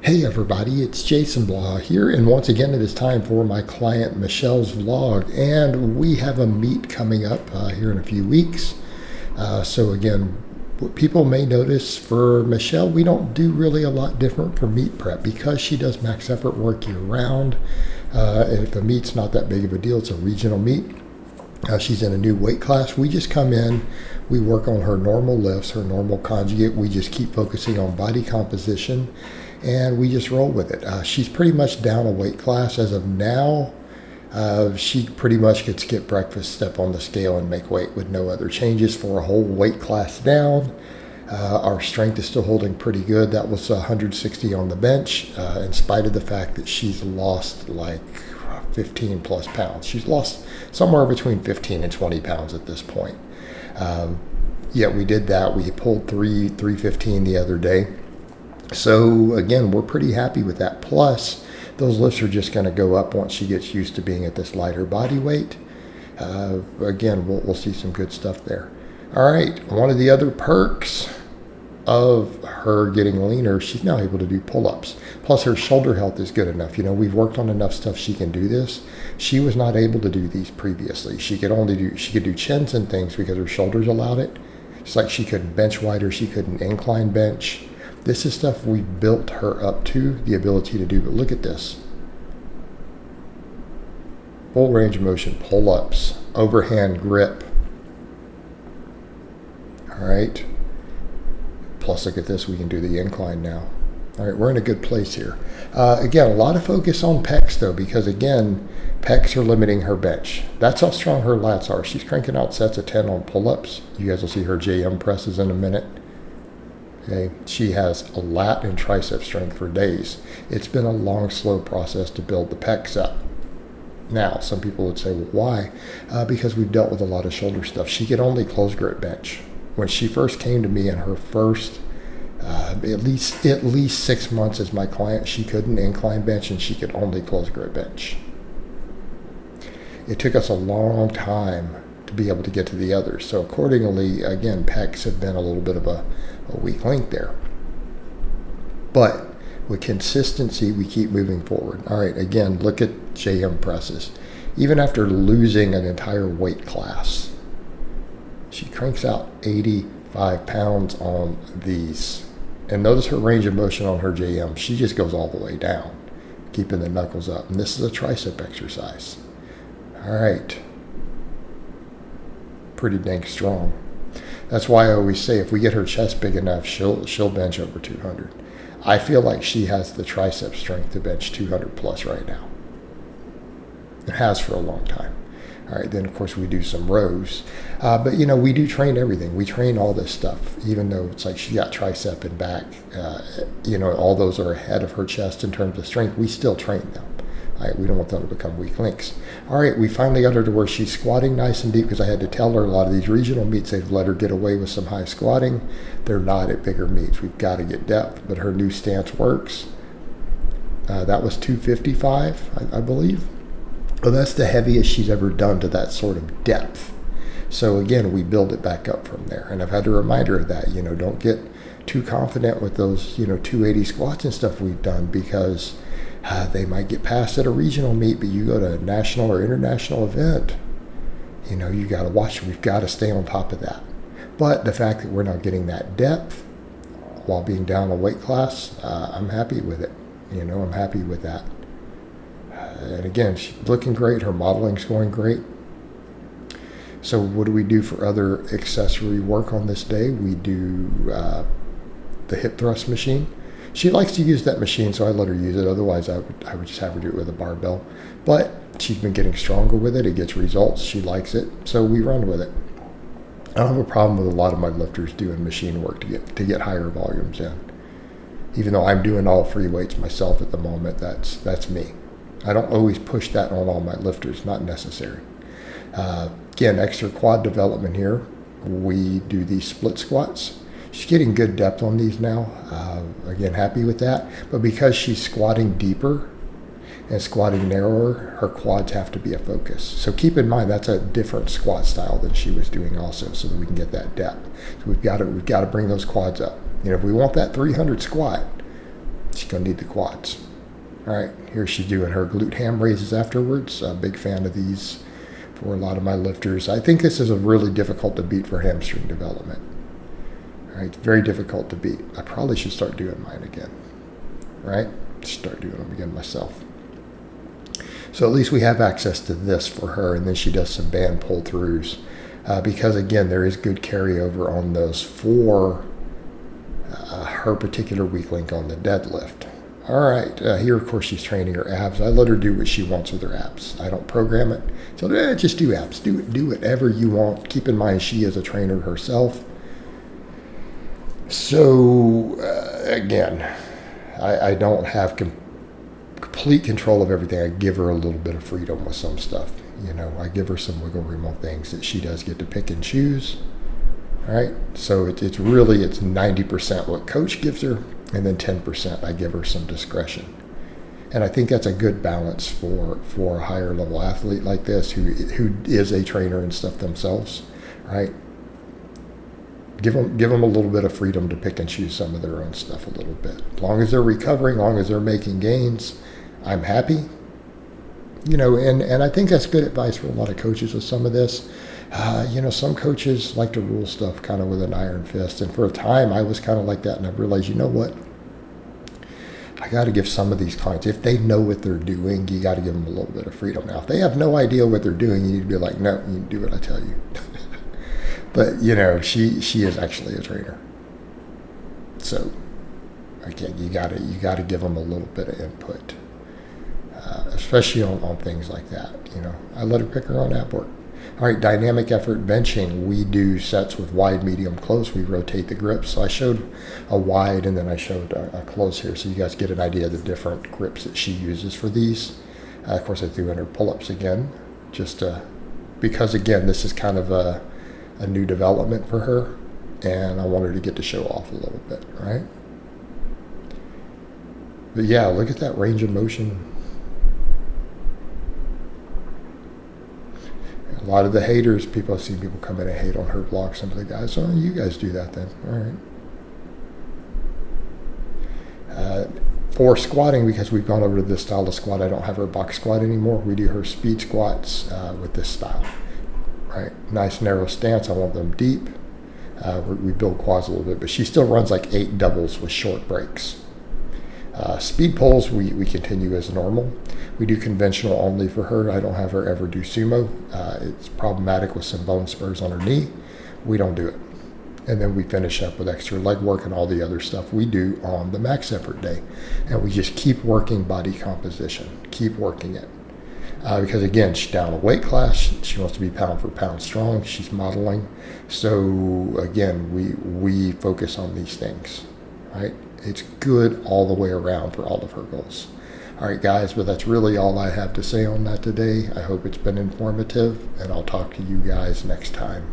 Hey everybody, it's Jason Blaha here, and once again it is time for my client Michelle's vlog, and we have a meet coming up here in a few weeks. So again, what people may notice for Michelle, we don't do really a lot different for meet prep because she does max effort work year round. And if the meet's not that big of a deal, it's a regional meet. She's in a new weight class. We just come in, we work on her normal lifts, her normal conjugate. We just keep focusing on body composition, and we just roll with it. She's pretty much down a weight class as of now. She pretty much could skip breakfast, step on the scale, and make weight with no other changes for a whole weight class down. Our strength is still holding pretty good. That was 160 on the bench, in spite of the fact that she's lost like 15 plus pounds. She's lost somewhere between 15 and 20 pounds at this point. Yet we did that. We pulled 315 the other day. So again, we're pretty happy with that. Plus, those lifts are just going to go up once she gets used to being at this lighter body weight. Again, we'll see some good stuff there. All right, one of the other perks of her getting leaner, she's now able to do pull-ups. Plus, her shoulder health is good enough. You know, we've worked on enough stuff she can do this. She was not able to do these previously. She could do chins and things because her shoulders allowed it. It's like she couldn't bench wider, she couldn't incline bench. This is stuff we built her up to, the ability to do. But look at this. Full range of motion, pull-ups, overhand grip. All right. Plus, look at this. We can do the incline now. All right, we're in a good place here. Again, a lot of focus on pecs, though, because, again, pecs are limiting her bench. That's how strong her lats are. She's cranking out sets of 10 on pull-ups. You guys will see her JM presses in a minute. Okay, she has a lat and tricep strength for days. It's been a long, slow process to build the pecs up. Now, some people would say, well, why? Because we've dealt with a lot of shoulder stuff. She could only close grip bench. When she first came to me in her first at least 6 months as my client, she couldn't incline bench and she could only close grip bench. It took us a long time to be able to get to the others. So accordingly, again, pecs have been a little bit of a weak link there. But with consistency, we keep moving forward. All right, again, look at JM presses. Even after losing an entire weight class, she cranks out 85 pounds on these. And notice her range of motion on her JM. She just goes all the way down, keeping the knuckles up. And this is a tricep exercise. All right. Pretty dang strong. That's why I always say if we get her chest big enough, she'll bench over 200. I feel like she has the tricep strength to bench 200 plus right now. It has for a long time. All right, then of course we do some rows. But you know, we do train everything. We train all this stuff, even though it's like she got tricep and back. You know, all those are ahead of her chest in terms of strength. We still train them. All right, we don't want them to become weak links. All right, we finally got her to where she's squatting nice and deep because I had to tell her a lot of these regional meets, they've let her get away with some high squatting. They're not at bigger meets. We've got to get depth, but her new stance works. That was 255, I believe. Well, that's the heaviest she's ever done to that sort of depth. So again, we build it back up from there. And I've had to remind her of that. You know, don't get too confident with those, 280 squats and stuff we've done because they might get passed at a regional meet, but you go to a national or international event, you got to watch. We've got to stay on top of that. But the fact that we're not getting that depth while being down a weight class, I'm happy with it. I'm happy with that. And again, she's looking great. Her modeling's going great. So what do we do for other accessory work on this day? We do the hip thrust machine. She likes to use that machine, so I let her use it. Otherwise, I would just have her do it with a barbell. But she's been getting stronger with it. It gets results. She likes it, so we run with it. I don't have a problem with a lot of my lifters doing machine work to get higher volumes in. Even though I'm doing all free weights myself at the moment, that's me. I don't always push that on all my lifters, not necessary. Again, extra quad development here. We do these split squats. She's getting good depth on these now. Again, happy with that. But because she's squatting deeper and squatting narrower, her quads have to be a focus. So keep in mind that's a different squat style than she was doing also, so that we can get that depth. So we've got to bring those quads up. If we want that 300 squat, she going to need the quads. All right, here she's doing her glute ham raises afterwards. A big fan of these for a lot of my lifters. I think this is a really difficult to beat for hamstring development. All right, very difficult to beat. I probably should start doing mine again, right? Start doing them again myself. So at least we have access to this for her, and then she does some band pull-throughs because, again, there is good carryover on those for her particular weak link on the deadlift. All right, here, of course, she's training her abs. I let her do what she wants with her abs. I don't program it. So just do abs. Do whatever you want. Keep in mind she is a trainer herself. So, again, I don't have complete control of everything. I give her a little bit of freedom with some stuff. I give her some wiggle room on things that she does get to pick and choose. All right, so it's 90% what coach gives her, and then 10% I give her some discretion. And I think that's a good balance for a higher level athlete like this who is a trainer and stuff themselves, right? Give them a little bit of freedom to pick and choose some of their own stuff a little bit. As long as they're recovering, as long as they're making gains, I'm happy. And I think that's good advice for a lot of coaches with some of this. Some coaches like to rule stuff kind of with an iron fist. And for a time, I was kind of like that. And I realized, you know what? I got to give some of these clients, if they know what they're doing, you got to give them a little bit of freedom. Now, if they have no idea what they're doing, you need to be like, no, you do what I tell you. But, she is actually a trainer. So, again, you got to give them a little bit of input, especially on things like that. I let her pick her own ab work. All right, dynamic effort benching. We do sets with wide, medium, close. We rotate the grips. So I showed a wide, and then I showed a close here, so you guys get an idea of the different grips that she uses for these. Of course, I threw in her pull-ups again, just because, again, this is kind of a new development for her, and I want her to get to show off a little bit, right? But yeah, look at that range of motion. A lot of the haters, I've seen people come in and hate on her vlog. Some of the guys, oh, you guys do that then. All right. For squatting, because we've gone over to this style of squat, I don't have her box squat anymore. We do her speed squats with this style. Right, nice narrow stance. I want them deep. We build quads a little bit, but she still runs like 8 doubles with short breaks. Speed pulls, we continue as normal. We do conventional only for her. I don't have her ever do sumo. It's problematic with some bone spurs on her knee. We don't do it. And then we finish up with extra leg work and all the other stuff we do on the max effort day. And we just keep working body composition, keep working it. Because again, she's down a weight class. She wants to be pound for pound strong. She's modeling. So again, we focus on these things, right? It's good all the way around for all of her goals. All right, guys, but that's really all I have to say on that today. I hope it's been informative, and I'll talk to you guys next time.